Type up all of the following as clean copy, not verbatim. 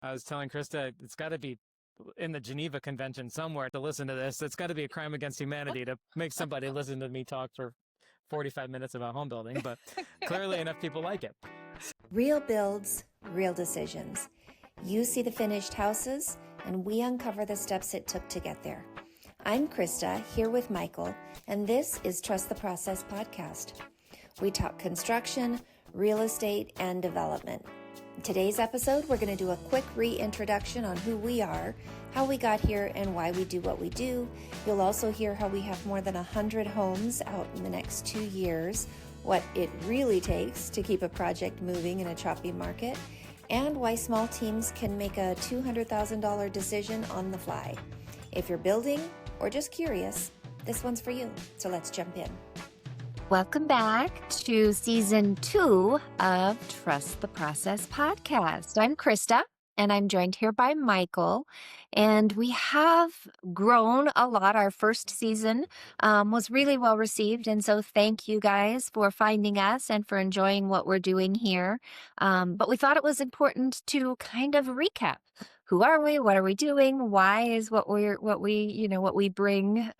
I was telling Krista, it's got to be in the Geneva Convention somewhere to listen to this. It's got to be a crime against humanity to make somebody listen to me talk for 45 minutes about home building, but clearly enough people like it. Real builds, real decisions. You see the finished houses, and we uncover the steps it took to get there. I'm Krista, here with Michael, and this is Trust the Process podcast. We talk construction, real estate, and development. In today's episode, we're going to do a quick reintroduction on who we are, how we got here, and why we do what we do. You'll also hear how we have more than 100 homes out in the next 2 years, what it really takes to keep a project moving in a choppy market, and why small teams can make a $200,000 decision on the fly. If you're building or just curious, this one's for you. So let's jump in. Welcome back to season 2 of Trust the Process podcast. I'm Krista, and I'm joined here by Michael, and we have grown a lot. Our first season was really well received, and so thank you guys for finding us and for enjoying what we're doing here. But we thought it was important to kind of recap. Who are we? What are we doing? Why is what we bring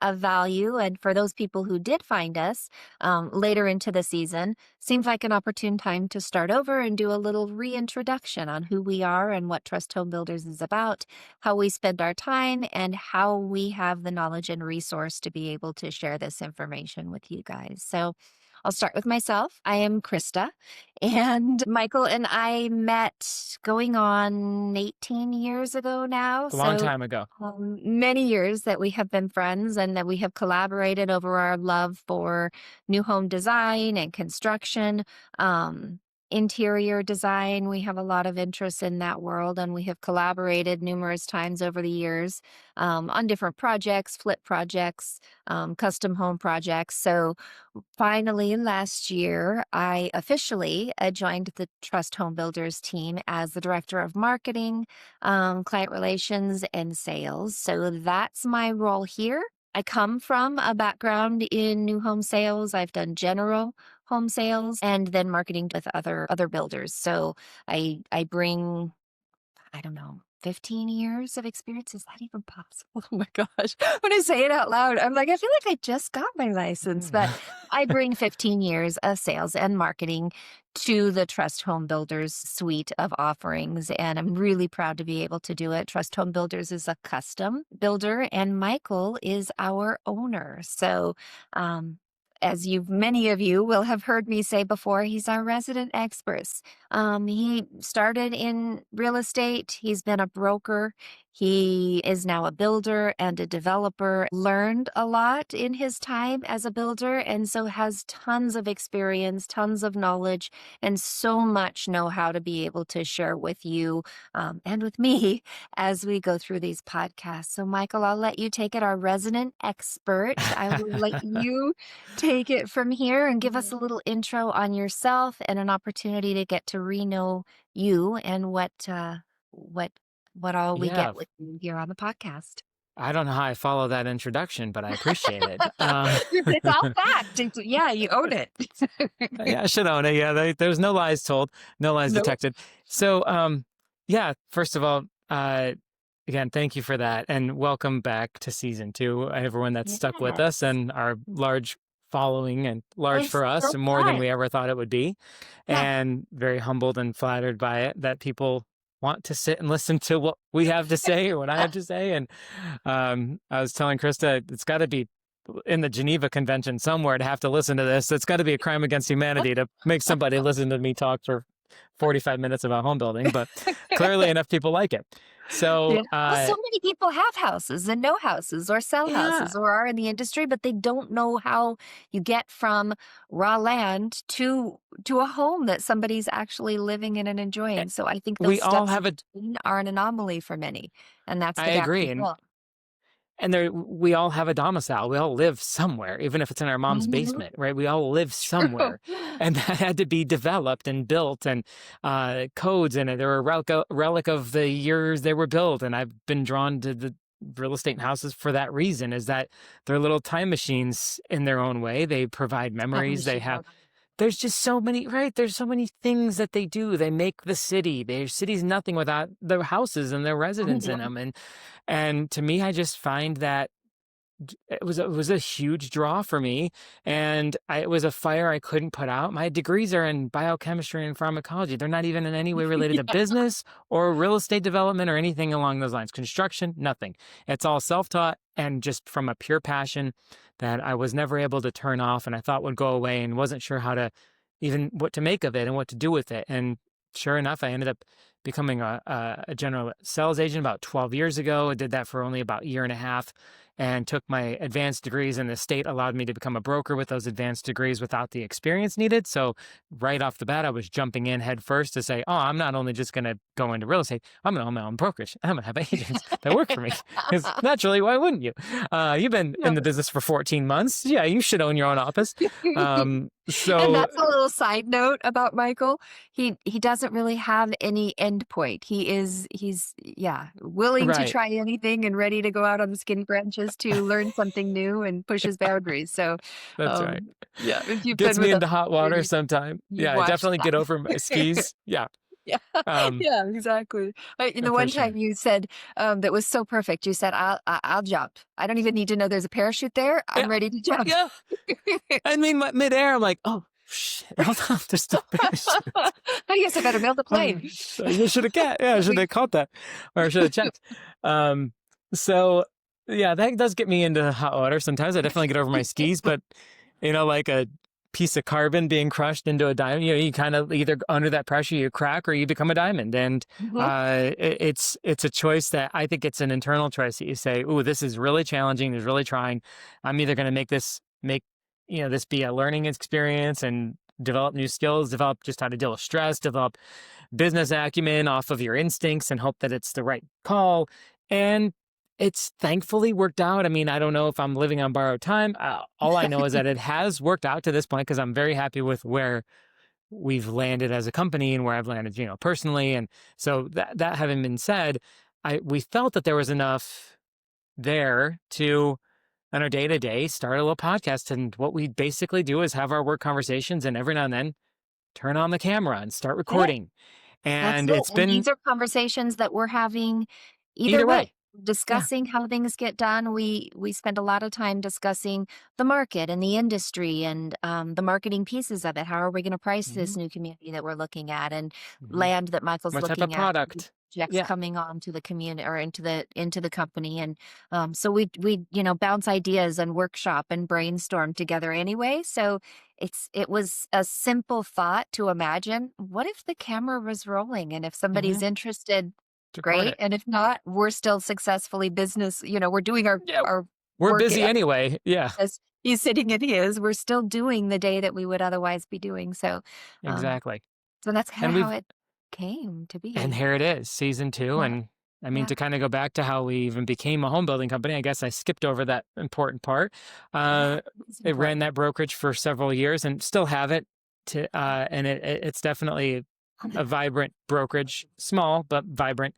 of value? And for those people who did find us later into the season, seems like an opportune time to start over and do a little reintroduction on who we are and what Trust Home Builders is about, how we spend our time, and how we have the knowledge and resource to be able to share this information with you guys. So I'll start with myself. I am Krista, and Michael and I met going on 18 years ago now. A long time ago. Many years that we have been friends and that we have collaborated over our love for new home design and construction, interior design. We have a lot of interest in that world, and we have collaborated numerous times over the years on different projects, flip projects, custom home projects. So finally, last year, I officially joined the Trust Home Builders team as the Director of Marketing, Client Relations, and Sales. So that's my role here. I come from a background in new home sales. I've done general home sales and then marketing with other builders. So I bring, 15 years of experience. Is that even possible? Oh my gosh. When I say it out loud, I'm like, I feel like I just got my license, but I bring 15 years of sales and marketing to the Trust Home Builders suite of offerings. And I'm really proud to be able to do it. Trust Home Builders is a custom builder, and Michael is our owner. So, as many of you will have heard me say before, he's our resident expert. He started in real estate. He's been a broker. He is now a builder and a developer, learned a lot in his time as a builder, and so has tons of experience, tons of knowledge, and so much know-how to be able to share with you and with me as we go through these podcasts. So, Michael, I'll let you take it, our resident expert. I will let you take it from here and give us a little intro on yourself and an opportunity to get to re-know you and what all we get with you here on the podcast. I don't know how I follow that introduction, but I appreciate it. It's all fact. Yeah, you own it. Yeah, I should own it. Yeah, there's no lies told, no lies detected. So, first of all, again, thank you for that. And welcome back to season 2, everyone that's stuck with us and our large following, and large for us, more than we ever thought it would be. Yeah. And very humbled and flattered by it that people want to sit and listen to what we have to say or what I have to say. And I was telling Krista, it's got to be in the Geneva Convention somewhere to have to listen to this. It's got to be a crime against humanity to make somebody listen to me talk for 45 minutes about home building, but clearly enough people like it. So, so many people have houses and know houses or sell houses or are in the industry, but they don't know how you get from raw land to a home that somebody's actually living in and enjoying. So I think those steps are an anomaly for many, and that's the I agree. And we all have a domicile. We all live somewhere, even if it's in our mom's basement, right? We all live somewhere. And that had to be developed and built, and codes in it. They're a relic of the years they were built. And I've been drawn to the real estate and houses for that reason, is that they're little time machines in their own way. They provide memories. They have there's just so many, right? There's so many things that they do. They make the city. Their city's nothing without their houses and their residents in them. And to me, I just find that it was a huge draw for me, and it was a fire I couldn't put out. My degrees are in biochemistry and pharmacology. They're not even in any way related to business or real estate development or anything along those lines. Construction, nothing. It's all self-taught and just from a pure passion that I was never able to turn off, and I thought would go away, and wasn't sure how to even what to make of it and what to do with it. And sure enough, I ended up becoming a general sales agent about 12 years ago. I did that for only about a year and a half, and took my advanced degrees, and the state allowed me to become a broker with those advanced degrees without the experience needed. So right off the bat, I was jumping in head first to say, oh, I'm not only just going to go into real estate, I'm going to own my own brokerage. I'm going to have agents that work for me. Because naturally, why wouldn't you? You've been in the business for 14 months. Yeah, you should own your own office. And that's a little side note about Michael. He doesn't really have any end point. He's willing to try anything and ready to go out on the skinny branches to learn something new and push his boundaries. So that's right. Yeah, if you've gets been me with into hot water sometime. Yeah, I definitely get over my skis. Yeah. Yeah, yeah, exactly. The one time you said that was so perfect. You said, "I'll jump. I don't even need to know there's a parachute there. I'm ready to jump." Yeah. I mean, midair, I'm like, oh shit, hold on, there's still parachute. I guess I better build the plane. You should have I should have caught that, or I should have checked. So yeah, that does get me into hot water sometimes. I definitely get over my skis, but like a piece of carbon being crushed into a diamond, you kind of either under that pressure you crack or you become a diamond. And it's a choice that I think it's an internal choice that you say, ooh, this is really challenging, this is really trying. I'm either going to make this be a learning experience and develop new skills, develop just how to deal with stress, develop business acumen off of your instincts and hope that it's the right call. And it's thankfully worked out. I mean, I don't know if I'm living on borrowed time. All I know is that it has worked out to this point, because I'm very happy with where we've landed as a company and where I've landed, personally. And so that having been said, we felt that there was enough there to, on our day-to-day, start a little podcast. And what we basically do is have our work conversations, and every now and then turn on the camera and start recording. And these are conversations that we're having either way. Discussing how things get done. We spend a lot of time discussing the market and the industry and the marketing pieces of it. How are we going to price this new community that we're looking at, and land that Michael's what looking type of product coming on to the community or into the company. And so we bounce ideas and workshop and brainstorm together anyway. So it was a simple thought to imagine, what if the camera was rolling, and if somebody's interested, great. And if not, we're still successfully business. We're doing our we're busy anyway. Yeah. As he's sitting in his, we're still doing the day that we would otherwise be doing. So exactly. So that's kind of how it came to be. And here it is, season 2. Yeah. And I mean, to kind of go back to how we even became a home building company, I guess I skipped over that important part. It ran that brokerage for several years and still have it. And it's definitely a vibrant brokerage, small but vibrant.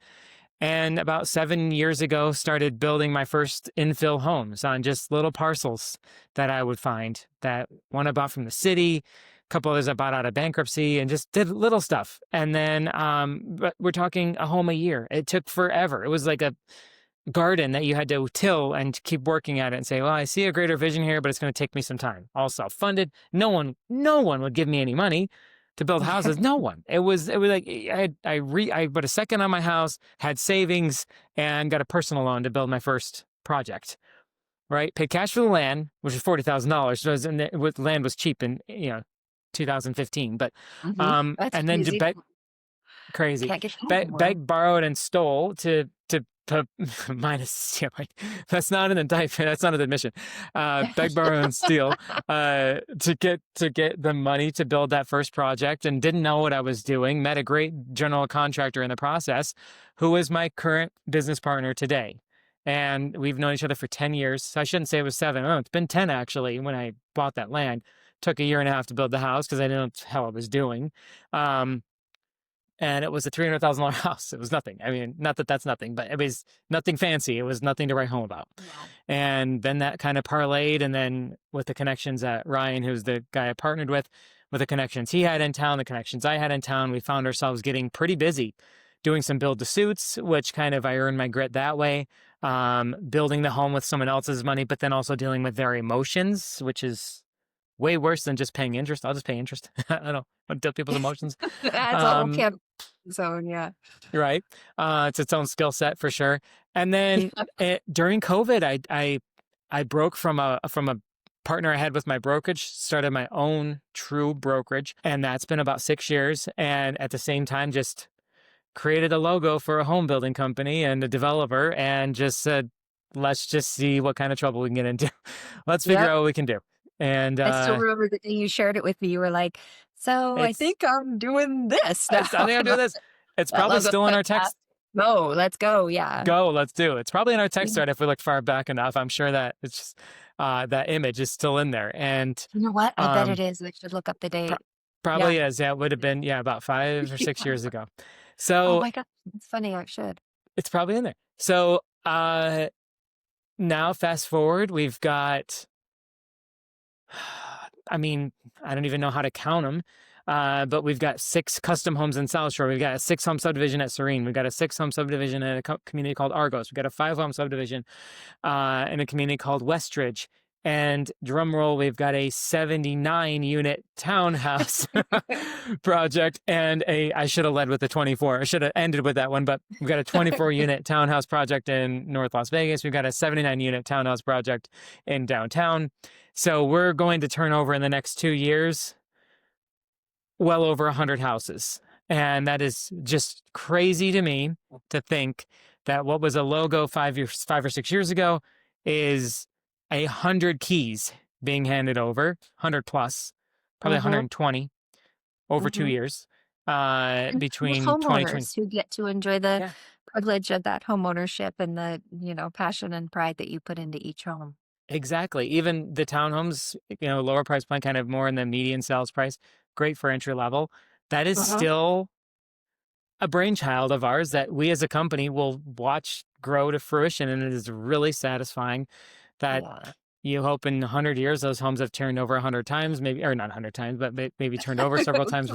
And about 7 years ago, started building my first infill homes on just little parcels that I would find. That one I bought from the city, a couple others I bought out of bankruptcy, and just did little stuff. And then, but we're talking a home a year. It took forever. It was like a garden that you had to till and keep working at it and say, well, I see a greater vision here, but it's going to take me some time. All self-funded. No one would give me any money to build houses. No one. It was like I put a second on my house, had savings, and got a personal loan to build my first project. Right, paid cash for the land, which was $40,000. And land was cheap in 2015. But and then to beg, crazy, begged, borrowed, and stole to minus. That's not an indictment. That's not an admission. Beg, borrow, and steal to get the money to build that first project, and didn't know what I was doing. Met a great general contractor in the process, who is my current business partner today, and we've known each other for 10 years. I shouldn't say it was 7. Oh, it's been 10 actually. When I bought that land, took a year and a half to build the house because I didn't know what the hell I was doing. And it was a $300,000 house. It was nothing. I mean, not that that's nothing, but it was nothing fancy. It was nothing to write home about. Wow. And then that kind of parlayed. And then with the connections at Ryan, who's the guy I partnered with, with the connections he had in town, the connections I had in town. We found ourselves getting pretty busy doing some build to suits, which kind of I earned my grit that way. Building the home with someone else's money, but then also dealing with their emotions, which is way worse than just paying interest. I'll just pay interest. I don't want to deal with people's emotions. That's a whole camp zone, yeah. Right. It's its own skill set for sure. And then during COVID, I broke from a partner I had with my brokerage, started my own true brokerage, and that's been about 6 years. And at the same time, just created a logo for a home building company and a developer, and just said, let's just see what kind of trouble we can get into. Let's figure out what we can do. And I still remember the day you shared it with me. You were like, so I think I'm doing this now. I think I'm doing this. It's probably still in our text. No, let's go. Yeah. Let's do it. It's probably in our text thread if we look far back enough. I'm sure that it's just, that image is still in there. And you know what? I bet it is. We should look up the date. Probably is. Yeah, it would have been, about 5 or 6 years ago. So, oh my God, it's funny. I should. It's probably in there. So now fast forward, we've got, I don't even know how to count them. But we've got 6 custom homes in South Shore. We've got a 6-home subdivision at Serene. We've got a 6-home subdivision in a community called Argos. We've got a 5-home subdivision in a community called Westridge. And drum roll, we've got a 79-unit townhouse project and I should have led with the 24. I should have ended with that one, but we've got a 24-unit townhouse project in North Las Vegas. We've got a 79-unit townhouse project in downtown. So we're going to turn over in the next 2 years well over 100 houses. And that is just crazy to me to think that what was a logo 5 or 6 years ago is 100 keys being handed over, 100 plus, probably 120 over 2 years between homeowners who get to enjoy the privilege of that home ownership and the passion and pride that you put into each home. Exactly. Even the townhomes, lower price point, kind of more in the median sales price, great for entry level. That is still a brainchild of ours that we as a company will watch grow to fruition, and it is really satisfying that you hope in 100 years those homes have turned over 100 times, maybe, or not 100 times, but maybe turned over several times.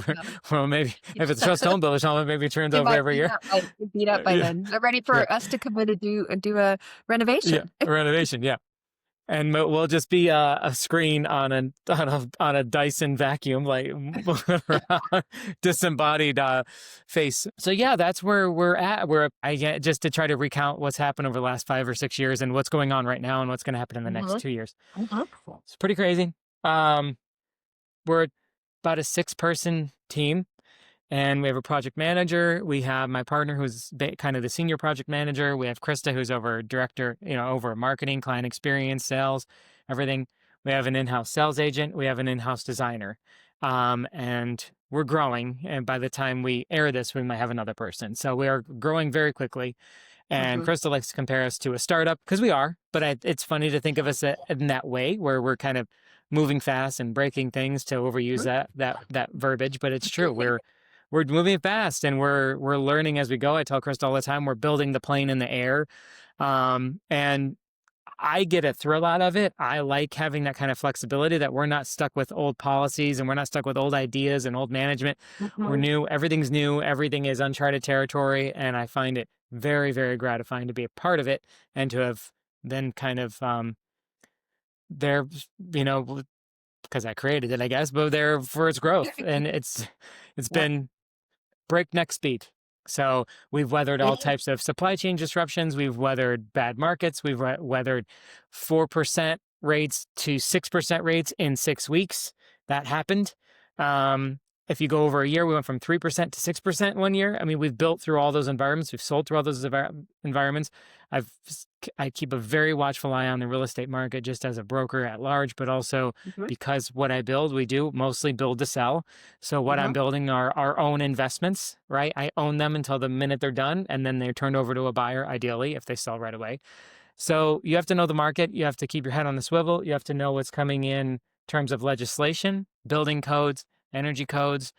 Well, maybe if it's just home builders home, it maybe turns over every year. Beat up by then. They're ready for us to come in and do a renovation. A renovation, And we'll just be a screen on a Dyson vacuum, like disembodied face. So that's where we're at. Just to try to recount what's happened over the last 5 or 6 years and what's going on right now and what's going to happen in the next 2 years. It's pretty crazy. We're about a 6-person team. And we have a project manager. We have my partner, who's kind of the senior project manager. We have Krista, who's over director, over marketing, client experience, sales, everything. We have an in-house sales agent. We have an in-house designer. And we're growing. And by the time we air this, we might have another person. So we are growing very quickly. And Krista likes to compare us to a startup, because we are. But it's funny to think of us in that way, where we're kind of moving fast and breaking things, to overuse that verbiage. But it's true. We're moving fast and we're learning as we go. I tell Krista all the time, we're building the plane in the air. And I get a thrill out of it. I like having that kind of flexibility, that we're not stuck with old policies and we're not stuck with old ideas and old management. We're new. Everything's new. Everything is uncharted territory. And I find it very, very gratifying to be a part of it and to have then kind of because I created it, I guess, but there for its growth. And it's been breakneck speed. So we've weathered all types of supply chain disruptions. We've weathered bad markets. We've weathered 4% rates to 6% rates in 6 weeks. That happened. If you go over a year, we went from 3% to 6% 1 year. I mean, we've built through all those environments. We've sold through all those environments. I keep a very watchful eye on the real estate market, just as a broker at large, but also because what I build, we do mostly build to sell. So what I'm building are our own investments, right? I own them until the minute they're done, and then they're turned over to a buyer, ideally, if they sell right away. So you have to know the market. You have to keep your head on the swivel. You have to know what's coming in terms of legislation, building codes, energy codes,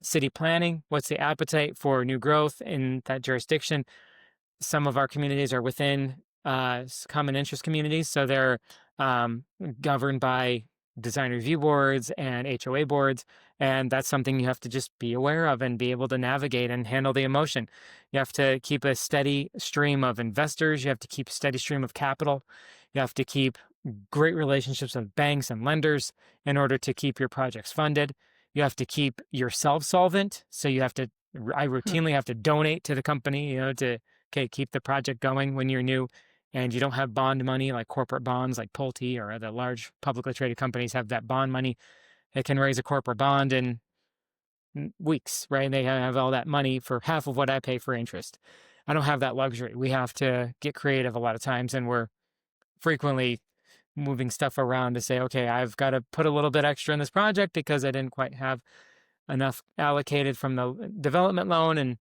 city planning. What's the appetite for new growth in that jurisdiction? Some of our communities are within common interest communities, so they're governed by design review boards and HOA boards. And that's something you have to just be aware of and be able to navigate and handle the emotion. You have to keep a steady stream of investors. You have to keep a steady stream of capital. You have to keep great relationships with banks and lenders in order to keep your projects funded. You have to keep yourself solvent. So I routinely have to donate to the company, to keep the project going when you're new. And you don't have bond money like corporate bonds like Pulte or the large publicly traded companies have that bond money. It can raise a corporate bond in weeks, right? They have all that money for half of what I pay for interest. I don't have that luxury. We have to get creative a lot of times, and we're frequently moving stuff around to say, okay, I've got to put a little bit extra in this project because I didn't quite have enough allocated from the development loan. And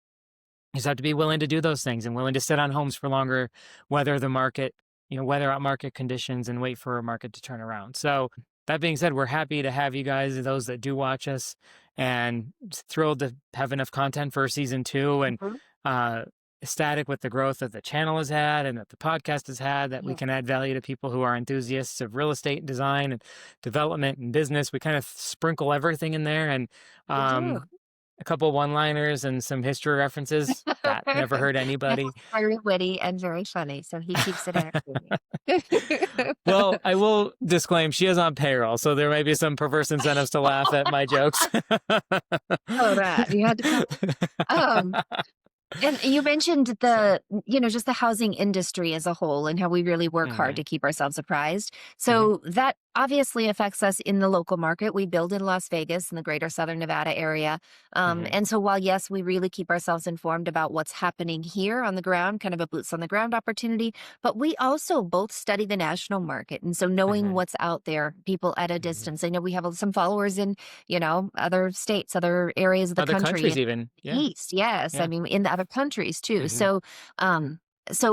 you just have to be willing to do those things and willing to sit on homes for longer, weather the market, weather out market conditions and wait for a market to turn around. So that being said, we're happy to have you guys, those that do watch us, and thrilled to have enough content for season 2 and ecstatic with the growth that the channel has had and that the podcast has had, that we can add value to people who are enthusiasts of real estate design and development and business. We kind of sprinkle everything in there, and a couple one-liners and some history references that never hurt anybody. Very witty and very funny, so he keeps it entertaining. Well, I will disclaim she is on payroll, so there may be some perverse incentives to laugh at my jokes. Oh, that you had to come. And you mentioned just the housing industry as a whole and how we really work hard to keep ourselves apprised. So that obviously affects us in the local market. We build in Las Vegas in the greater Southern Nevada area. And so while, yes, we really keep ourselves informed about what's happening here on the ground, kind of a boots on the ground opportunity, but we also both study the national market. And so knowing what's out there, people at a distance. I know we have some followers in, other states, other areas of the country. Other countries even. Yeah. East, yes. Yeah. I mean, in the other countries too. So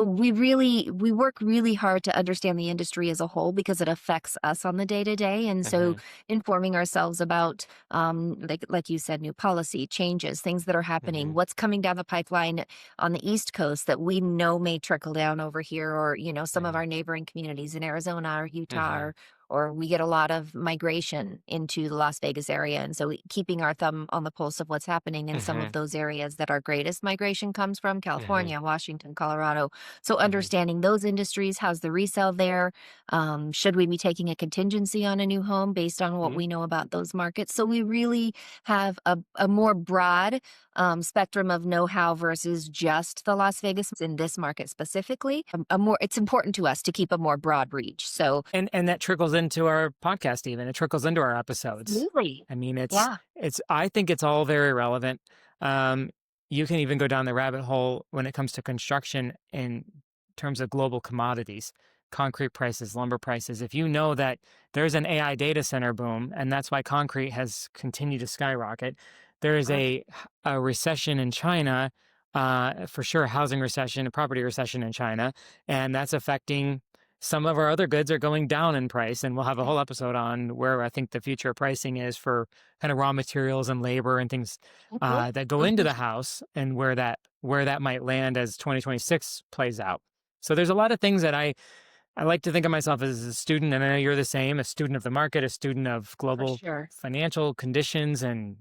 we work really hard to understand the industry as a whole because it affects us on the day to day. And so informing ourselves about, like you said, new policy changes, things that are happening, what's coming down the pipeline on the East Coast that we know may trickle down over here, or, some of our neighboring communities in Arizona or Utah, or we get a lot of migration into the Las Vegas area. And so keeping our thumb on the pulse of what's happening in some of those areas that our greatest migration comes from, California, Washington, Colorado. So understanding those industries, how's the resale there? Should we be taking a contingency on a new home based on what we know about those markets? So we really have a more broad spectrum of know-how versus just the Las Vegas in this market specifically. It's important to us to keep a more broad reach. So and that trickles into our podcast, even it trickles into our episodes. Absolutely. I mean, I think it's all very relevant. You can even go down the rabbit hole when it comes to construction in terms of global commodities, concrete prices, lumber prices. If you know that there's an AI data center boom, and that's why concrete has continued to skyrocket. There is a recession in China, for sure, a housing recession, a property recession in China, and that's affecting some of our other goods are going down in price. And we'll have a whole episode on where I think the future pricing is for kind of raw materials and labor and things that go into the house, and where that might land as 2026 plays out. So there's a lot of things that I like to think of myself as a student, and I know you're the same, a student of the market, a student of global financial conditions and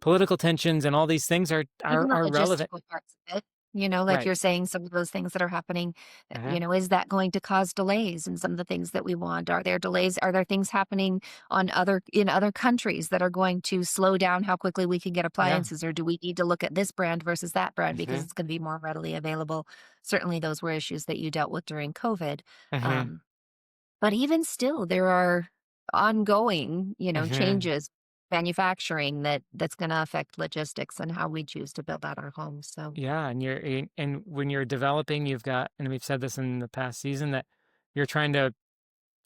political tensions, and all these things are relevant. Parts of it, like you're saying, some of those things that are happening, is that going to cause delays in some of the things that we want? Are there delays? Are there things happening in other countries that are going to slow down how quickly we can get appliances? Or do we need to look at this brand versus that brand because it's going to be more readily available? Certainly those were issues that you dealt with during COVID. But even still, there are ongoing, changes, manufacturing that's going to affect logistics and how we choose to build out our homes. So and when you're developing, you've got, and we've said this in the past season, that you're trying to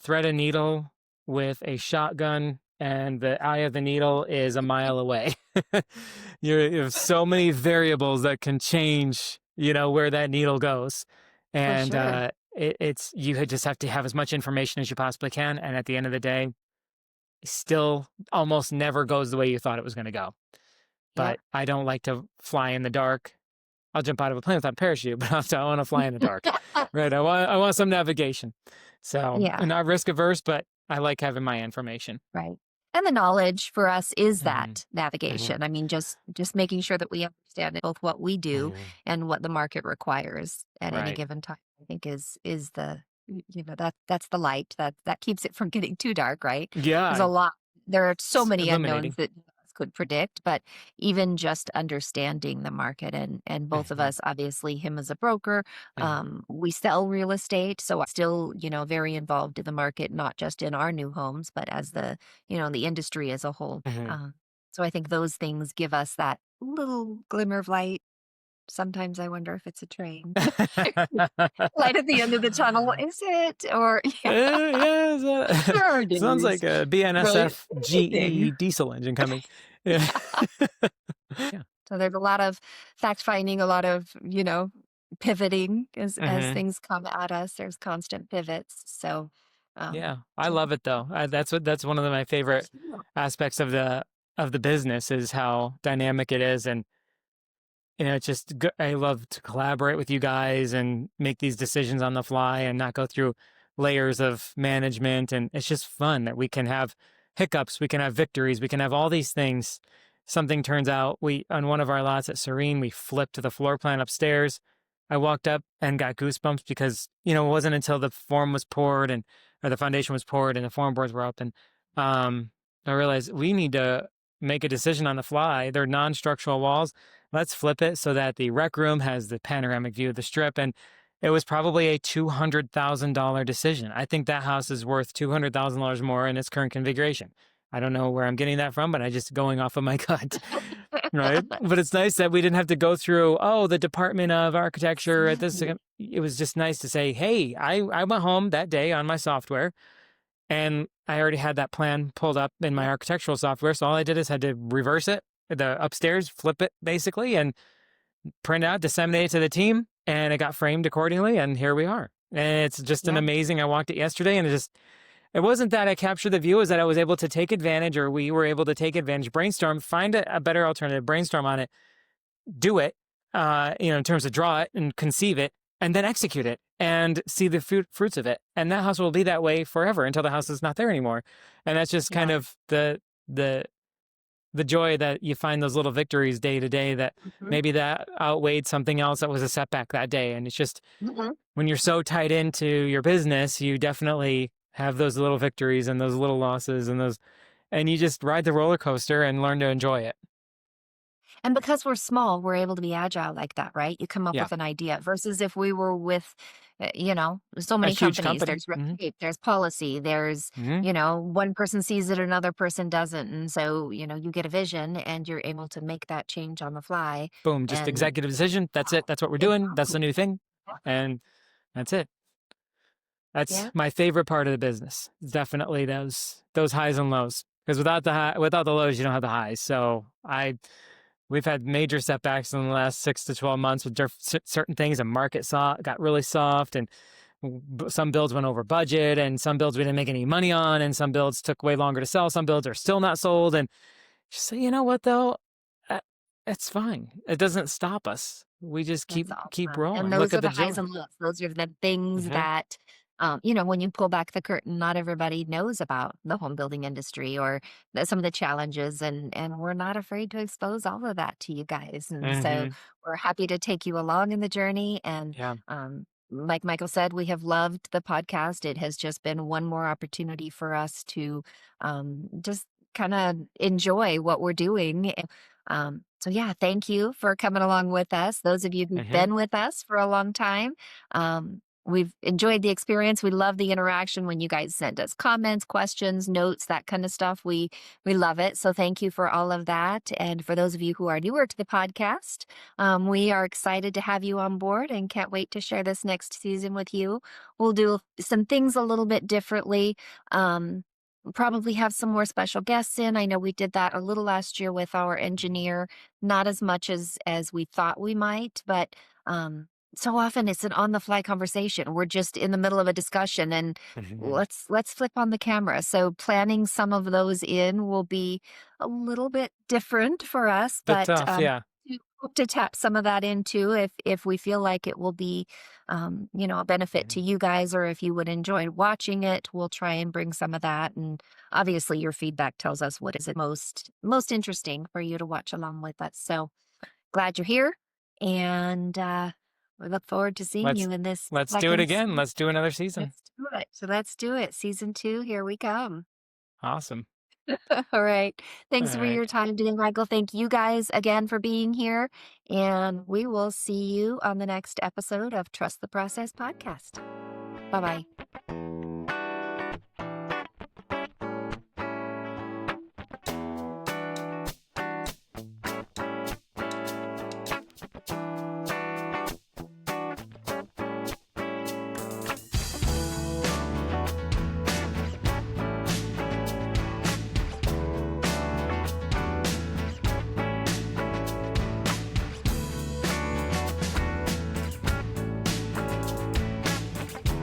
thread a needle with a shotgun, and the eye of the needle is a mile away. You have so many variables that can change, where that needle goes, and it's you just have to have as much information as you possibly can, and at the end of the day, still almost never goes the way you thought it was going to go. But I don't like to fly in the dark. I'll jump out of a plane without a parachute, but I want to fly in the dark. Right? I want some navigation. So I'm not risk averse, but I like having my information. Right. And the knowledge for us is Hmm. that navigation. I mean, just making sure that we understand both what we do Hmm. and what the market requires at any Right. given time. I think is the that's the light that keeps it from getting too dark, right? There's Yeah. a lot. There are so It's many unknowns illuminating. that none of us could predict, but even just understanding the market and both of Hmm. us, obviously, him as a broker, Yeah. we sell real estate, so I'm still very involved in the market, not just in our new homes, but as the industry as a whole. Hmm. So I think those things give us that little glimmer of light. Sometimes I wonder if it's a train. Light at the end of the tunnel, is it? Or Yeah, there are sounds days, like a right? BNSF Anything. GE diesel engine coming. Yeah. Yeah. So there's a lot of fact finding, a lot of, pivoting as Hmm. things come at us. There's constant pivots. So Yeah. I yeah. love it though. That's one of my favorite aspects of the business is how dynamic it is. And it's just I love to collaborate with you guys and make these decisions on the fly and not go through layers of management. And it's just fun that we can have hiccups, we can have victories, we can have all these things. Something turns out we on one of our lots at Serene, we flipped the floor plan upstairs. I walked up and got goosebumps because it wasn't until the form was poured and or the foundation was poured and the form boards were up and I realized we need to make a decision on the fly. They're non-structural walls. Let's flip it so that the rec room has the panoramic view of the strip. And it was probably a $200,000 decision. I think that house is worth $200,000 more in its current configuration. I don't know where I'm getting that from, but I just going off of my gut, right? But it's nice that we didn't have to go through, the Department of Architecture at this. Exactly. It was just nice to say, hey, I went home that day on my software and I already had that plan pulled up in my architectural software. So all I did is had to reverse it, the upstairs, flip it basically, and print out, disseminate it to the team, and it got framed accordingly. And here we are. And it's just an Yeah. amazing. I walked it yesterday, and it wasn't that I captured the view, is that I was able to take advantage, or we were able to take advantage, brainstorm, find a better alternative, brainstorm on it, do it, in terms of draw it and conceive it, and then execute it and see the fruits of it. And that house will be that way forever until the house is not there anymore. And that's just kind Yeah. of the joy that you find those little victories day to day that Mhm. maybe that outweighed something else that was a setback that day. And it's just Mhm. when you're so tied into your business, you definitely have those little victories and those little losses and you just ride the roller coaster and learn to enjoy it. And because we're small, we're able to be agile like that, right? You come up Yeah. with an idea versus if we were with, so A many huge companies, company. there's red Hmm. tape, there's policy, there's, Hmm. one person sees it, another person doesn't. And so, you get a vision and you're able to make that change on the fly. Boom, just And executive decision. That's it. That's what we're doing. That's the exactly. new thing. And that's it. That's Yeah. my favorite part of the business. It's definitely those highs and lows. Because without the lows, you don't have the highs. So we've had major setbacks in the last 6 to 12 months with certain things. The market got really soft, and some builds went over budget, and some builds we didn't make any money on, and some builds took way longer to sell. Some builds are still not sold, and just say, you know what though, uh, it's fine. It doesn't stop us. We just keep That's keep awesome. And rolling. Look those at are the the highs joy. and lows. Those are the things Hmm. that, when you pull back the curtain, not everybody knows about the home building industry or some of the challenges. And we're not afraid to expose all of that to you guys. And so Hmm. we're happy to take you along in the journey. And Yeah. like Michael said, we have loved the podcast. It has just been one more opportunity for us to just kind of enjoy what we're doing. So yeah, thank you for coming along with us. Those of you who've Hmm. been with us for a long time, we've enjoyed the experience. We love the interaction when you guys send us comments, questions, notes, that kind of stuff. We love it. So thank you for all of that. And for those of you who are newer to the podcast, we are excited to have you on board and can't wait to share this next season with you. We'll do some things a little bit differently. Probably have some more special guests in. I know we did that a little last year with our engineer, not as much as we thought we might, but so often it's an on the fly conversation. We're just in the middle of a discussion and Hmm. let's flip on the camera. So planning some of those in will be a little bit different for us, Bit but tough. Yeah. hope to tap some of that into if we feel like it will be, a benefit to you guys, or if you would enjoy watching it, we'll try and bring some of that. And obviously, your feedback tells us what is it most interesting for you to watch along with us. So glad you're here, and we look forward to seeing you in this. Let's do it again. Let's do another season. Let's do it. So let's do it. Season 2, here we come. Awesome. All right. Thanks All for your right. time today, Michael. Thank you guys again for being here. And we will see you on the next episode of Trust the Process podcast. Bye bye.